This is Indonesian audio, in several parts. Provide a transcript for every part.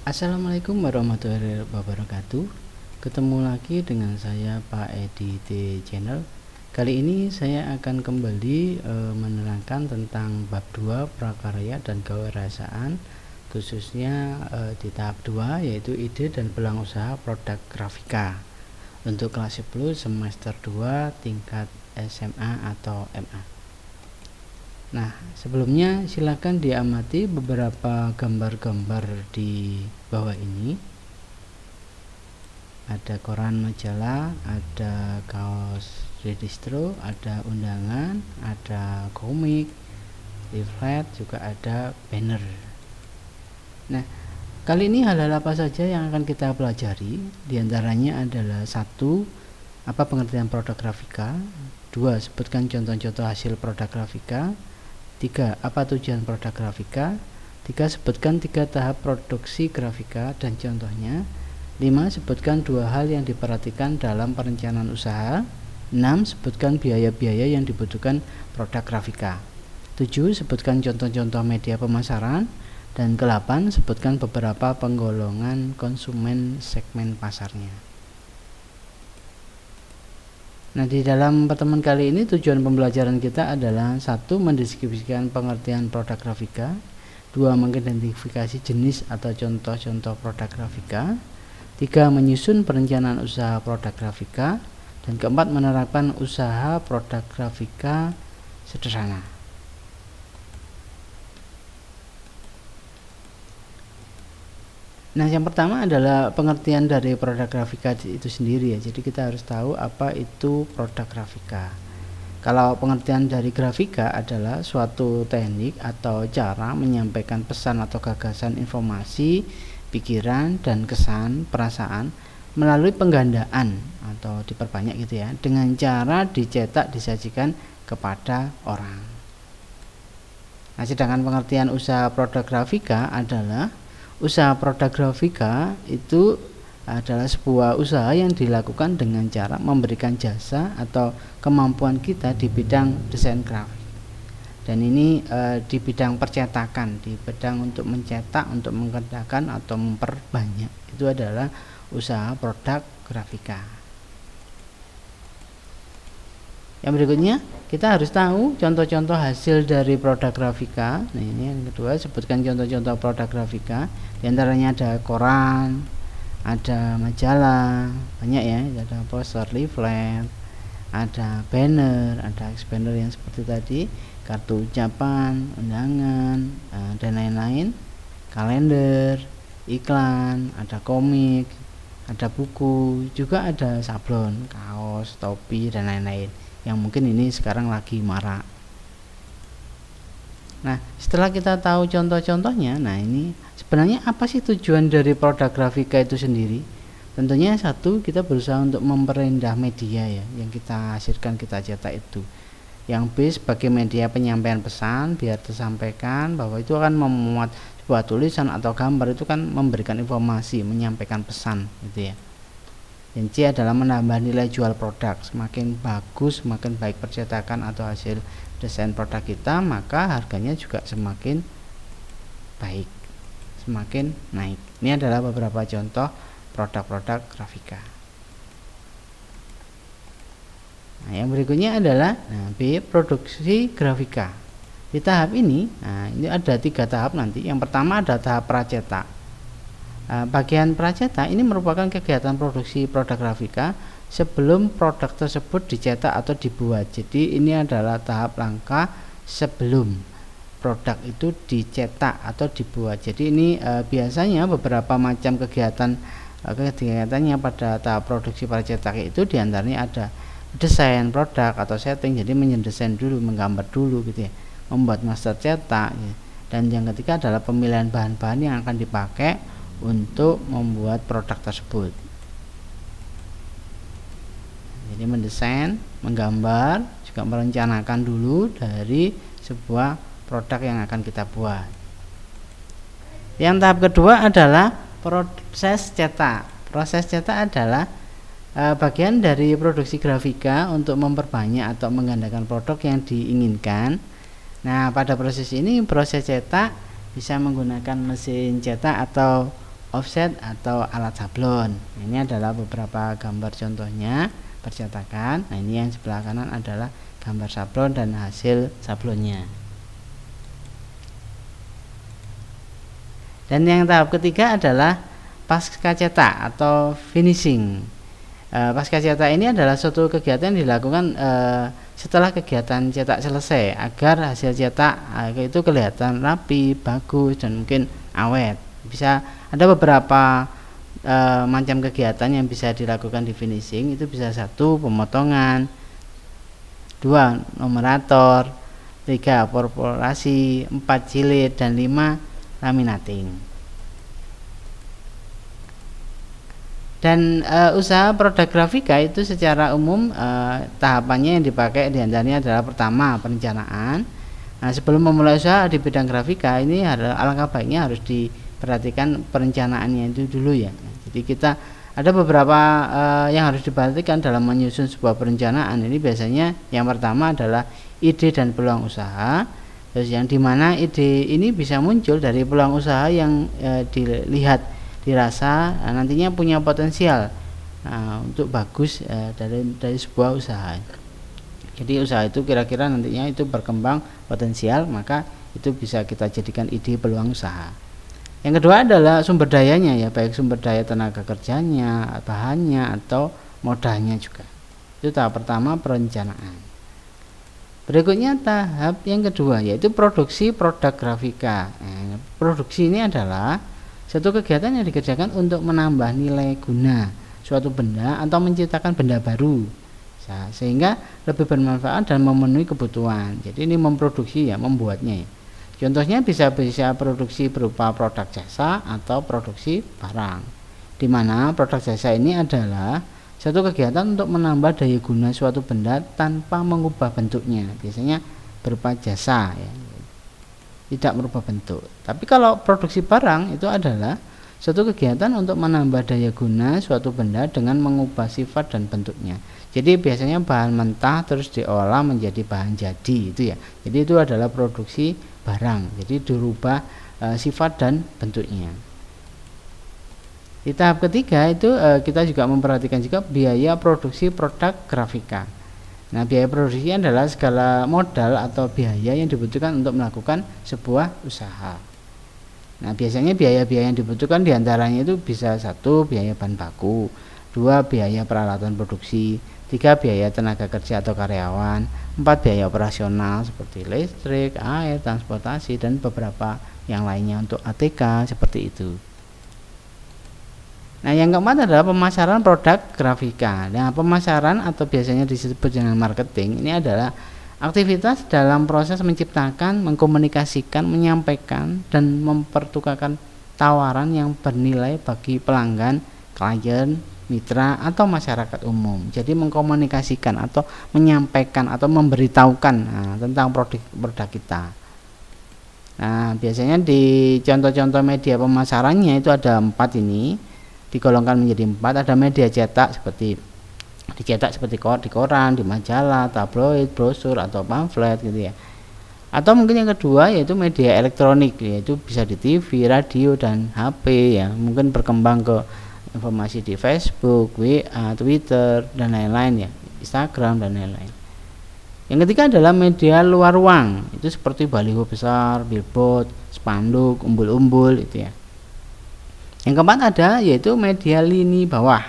Assalamualaikum warahmatullahi wabarakatuh. Ketemu lagi dengan saya Pak Edi di channel. Kali ini saya akan kembali menerangkan tentang bab 2 prakarya dan kewirausahaan, khususnya di tahap 2 yaitu ide dan peluang usaha produk grafika untuk kelas 10 semester 2 tingkat SMA atau MA. Nah, sebelumnya silakan diamati beberapa gambar-gambar di bawah ini. Ada koran majalah, ada kaos redistro, ada undangan, ada komik, leaflet, juga ada banner. Nah, kali ini hal-hal apa saja yang akan kita pelajari? Di antaranya adalah 1. Apa pengertian produk grafika? 2. Sebutkan contoh-contoh hasil produk grafika. 3. Apa tujuan produk grafika? 4. Sebutkan 3 tahap produksi grafika dan contohnya. 5. Sebutkan 2 hal yang diperhatikan dalam perencanaan usaha. 6. Sebutkan biaya-biaya yang dibutuhkan produk grafika. 7. Sebutkan contoh-contoh media pemasaran. Dan 8. Sebutkan beberapa penggolongan konsumen segmen pasarnya. Nah, di dalam pertemuan kali ini tujuan pembelajaran kita adalah 1. Mendeskripsikan pengertian produk grafika. 2. Mengidentifikasi jenis atau contoh-contoh produk grafika. 3. Menyusun perencanaan usaha produk grafika. Dan 4. Menerapkan usaha produk grafika sederhana. Nah, yang pertama adalah pengertian dari produk grafika itu sendiri ya. Jadi kita harus tahu apa itu produk grafika. Kalau pengertian dari grafika adalah suatu teknik atau cara menyampaikan pesan atau gagasan, informasi, pikiran, dan kesan, perasaan melalui penggandaan atau diperbanyak gitu ya, dengan cara dicetak disajikan kepada orang. Nah, sedangkan pengertian usaha produk grafika adalah usaha produk grafika itu adalah sebuah usaha yang dilakukan dengan cara memberikan jasa atau kemampuan kita di bidang desain grafik. Dan ini di bidang percetakan, di bidang untuk mencetak, untuk mengerjakan atau memperbanyak, itu adalah usaha produk grafika. Yang berikutnya, kita harus tahu contoh-contoh hasil dari produk grafika. Nah, ini yang kedua, sebutkan contoh-contoh produk grafika. Di antaranya ada koran, ada majalah, banyak ya, ada poster, leaflet, ada banner, ada expander yang seperti tadi, kartu ucapan, undangan, dan lain-lain, kalender, iklan, ada komik, ada buku, juga ada sablon, kaos, topi, dan lain-lain yang mungkin ini sekarang lagi marak. Nah, setelah kita tahu contoh-contohnya, nah ini sebenarnya apa sih tujuan dari produk grafika itu sendiri? Tentunya 1, kita berusaha untuk memperindah media ya yang kita hasilkan, kita cetak itu. Yang B, sebagai media penyampaian pesan biar tersampaikan, bahwa itu akan memuat sebuah tulisan atau gambar, itu kan memberikan informasi, menyampaikan pesan gitu ya. Yang C adalah menambah nilai jual produk. Semakin bagus, semakin baik percetakan atau hasil desain produk kita, maka harganya juga semakin baik, semakin naik. Ini adalah beberapa contoh produk-produk grafika. Nah, yang berikutnya adalah B, produksi grafika. Di tahap ini, ini ada 3 tahap nanti. Yang pertama ada tahap pracetak. Bagian pracetak ini merupakan kegiatan produksi produk grafika sebelum produk tersebut dicetak atau dibuat. Jadi ini adalah tahap langkah sebelum produk itu dicetak atau dibuat. Jadi ini biasanya beberapa macam kegiatannya pada tahap produksi pracetak itu diantaranya ada desain produk atau setting, jadi mendesain dulu, menggambar dulu gitu ya, membuat master cetak ya. Dan yang ketiga adalah pemilihan bahan-bahan yang akan dipakai untuk membuat produk tersebut. Jadi mendesain, menggambar, juga merencanakan dulu dari sebuah produk yang akan kita buat. Yang tahap kedua adalah proses cetak. Proses cetak adalah bagian dari produksi grafika untuk memperbanyak atau menggandakan produk yang diinginkan. Nah, pada proses ini, proses cetak bisa menggunakan mesin cetak atau offset atau alat sablon. Ini adalah beberapa gambar contohnya percetakan. Nah, ini yang sebelah kanan adalah gambar sablon dan hasil sablonnya. Dan yang tahap ketiga adalah pasca cetak atau finishing. Pasca cetak ini adalah suatu kegiatan yang dilakukan setelah kegiatan cetak selesai agar hasil cetak itu kelihatan rapi, bagus, dan mungkin awet. Bisa ada beberapa macam kegiatan yang bisa dilakukan di finishing. Itu bisa 1 pemotongan, 2 numerator, 3 perforasi, 4 jilid, dan 5 laminating. Dan usaha produk grafika itu secara umum tahapannya yang dipakai diantaranya adalah pertama perencanaan. Nah, sebelum memulai usaha di bidang grafika ini alangkah baiknya harus diperhatikan perencanaannya itu dulu ya. Jadi kita ada beberapa yang harus diperhatikan dalam menyusun sebuah perencanaan. Ini biasanya yang pertama adalah ide dan peluang usaha. Terus yang dimana ide ini bisa muncul dari peluang usaha yang dilihat, dirasa nantinya punya potensial untuk bagus dari sebuah usaha. Jadi usaha itu kira-kira nantinya itu berkembang potensial, maka itu bisa kita jadikan ide peluang usaha. Yang kedua adalah sumber dayanya ya, baik sumber daya tenaga kerjanya, bahannya, atau modalnya juga. Itu tahap pertama, perencanaan. Berikutnya tahap yang kedua, yaitu produksi produk grafika. Produksi ini adalah satu kegiatan yang dikerjakan untuk menambah nilai guna suatu benda atau menciptakan benda baru sehingga lebih bermanfaat dan memenuhi kebutuhan. Jadi ini memproduksi ya, membuatnya ya. Contohnya bisa produksi berupa produk jasa atau produksi barang, di mana produk jasa ini adalah satu kegiatan untuk menambah daya guna suatu benda tanpa mengubah bentuknya. Biasanya berupa jasa ya, tidak merubah bentuk. Tapi kalau produksi barang itu adalah suatu kegiatan untuk menambah daya guna suatu benda dengan mengubah sifat dan bentuknya. Jadi biasanya bahan mentah terus diolah menjadi bahan jadi itu ya. Jadi itu adalah produksi barang. Jadi dirubah sifat dan bentuknya. Di tahap ketiga itu kita juga memperhatikan juga biaya produksi produk grafika. Nah, biaya produksi adalah segala modal atau biaya yang dibutuhkan untuk melakukan sebuah usaha. Nah, biasanya biaya-biaya yang dibutuhkan diantaranya itu bisa 1 biaya bahan baku, 2 biaya peralatan produksi, 3 biaya tenaga kerja atau karyawan, 4 biaya operasional seperti listrik, air, transportasi, dan beberapa yang lainnya untuk ATK seperti itu. Nah, yang keempat adalah pemasaran produk grafika. Nah, pemasaran atau biasanya disebut dengan marketing ini adalah aktivitas dalam proses menciptakan, mengkomunikasikan, menyampaikan, dan mempertukarkan tawaran yang bernilai bagi pelanggan, klien, mitra, atau masyarakat umum. Jadi mengkomunikasikan atau menyampaikan atau memberitahukan tentang produk kita. Nah, biasanya di contoh-contoh media pemasarannya itu ada 4 ini. Digolongkan menjadi 4. Ada media cetak seperti dicetak seperti di koran, di majalah, tabloid, brosur, atau pamflet gitu ya. Atau mungkin yang kedua yaitu media elektronik, yaitu bisa di TV, radio, dan HP ya. Mungkin berkembang ke informasi di Facebook, WA, Twitter, dan lain-lain ya, Instagram, dan lain-lain. Yang ketiga adalah media luar ruang, itu seperti baliho besar, billboard, spanduk, umbul-umbul itu ya. Yang keempat ada yaitu media lini bawah.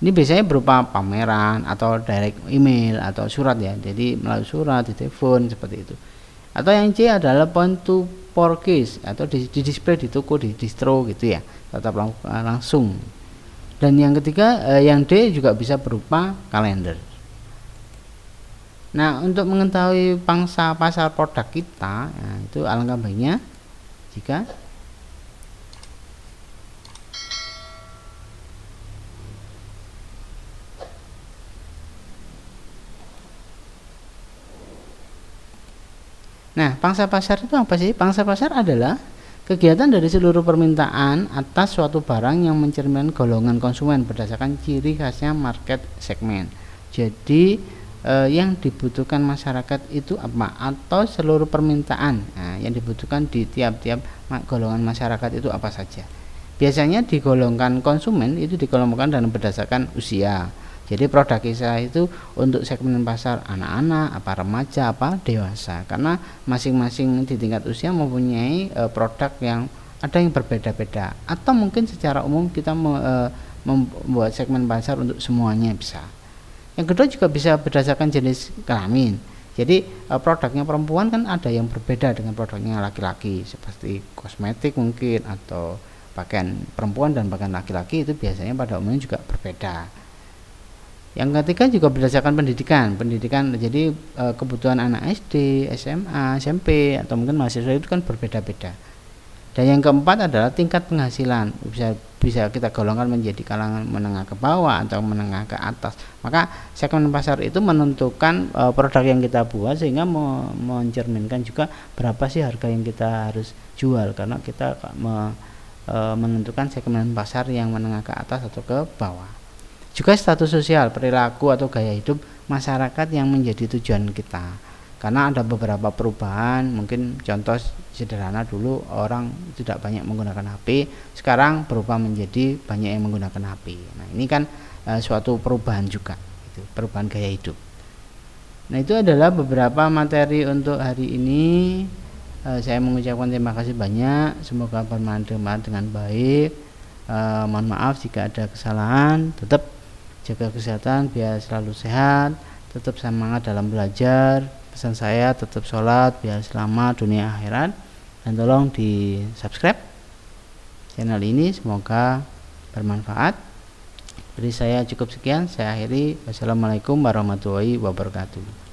Ini biasanya berupa pameran atau direct email atau surat ya. Jadi melalui surat, di telepon seperti itu. Atau yang C adalah point to purchase atau di display di toko, di distro gitu ya. Tetap langsung. Dan yang ketiga yang D juga bisa berupa kalender. Nah, untuk mengetahui pangsa pasar produk kita, ya, itu alangkah baiknya jika Nah, pangsa pasar itu apa sih? Pangsa pasar adalah kegiatan dari seluruh permintaan atas suatu barang yang mencerminkan golongan konsumen berdasarkan ciri khasnya market segmen. Jadi yang dibutuhkan masyarakat itu apa? Atau seluruh permintaan yang dibutuhkan di tiap-tiap golongan masyarakat itu apa saja. Biasanya digolongkan konsumen itu digolongkan dan berdasarkan usia. Jadi produk kita itu untuk segmen pasar anak-anak, apa remaja, apa dewasa. Karena masing-masing di tingkat usia mempunyai produk yang ada yang berbeda-beda. Atau mungkin secara umum kita membuat segmen pasar untuk semuanya bisa. Yang kedua juga bisa berdasarkan jenis kelamin. Jadi produknya perempuan kan ada yang berbeda dengan produknya laki-laki, seperti kosmetik mungkin atau pakaian perempuan dan pakaian laki-laki itu biasanya pada umumnya juga berbeda. Yang ketiga juga berdasarkan pendidikan. Jadi kebutuhan anak SD, SMA, SMP atau mungkin mahasiswa itu kan berbeda-beda. Dan yang keempat adalah tingkat penghasilan. Bisa kita golongkan menjadi kalangan menengah ke bawah atau menengah ke atas. Maka segmen pasar itu menentukan produk yang kita buat sehingga mencerminkan juga berapa sih harga yang kita harus jual, karena kita menentukan segmen pasar yang menengah ke atas atau ke bawah. Juga status sosial, perilaku atau gaya hidup masyarakat yang menjadi tujuan kita. Karena ada beberapa perubahan, mungkin contoh sederhana dulu orang tidak banyak menggunakan HP, sekarang berubah menjadi banyak yang menggunakan HP. Nah, ini kan suatu perubahan juga, itu perubahan gaya hidup. Nah, itu adalah beberapa materi untuk hari ini. Saya mengucapkan terima kasih banyak, semoga bermanfaat dengan baik. Mohon maaf jika ada kesalahan. Tetap jaga kesehatan biar selalu sehat, tetap semangat dalam belajar. Pesan saya tetap sholat biar selamat dunia akhirat, dan tolong di subscribe channel ini, semoga bermanfaat. Dari saya cukup sekian, saya akhiri. Wassalamualaikum warahmatullahi wabarakatuh.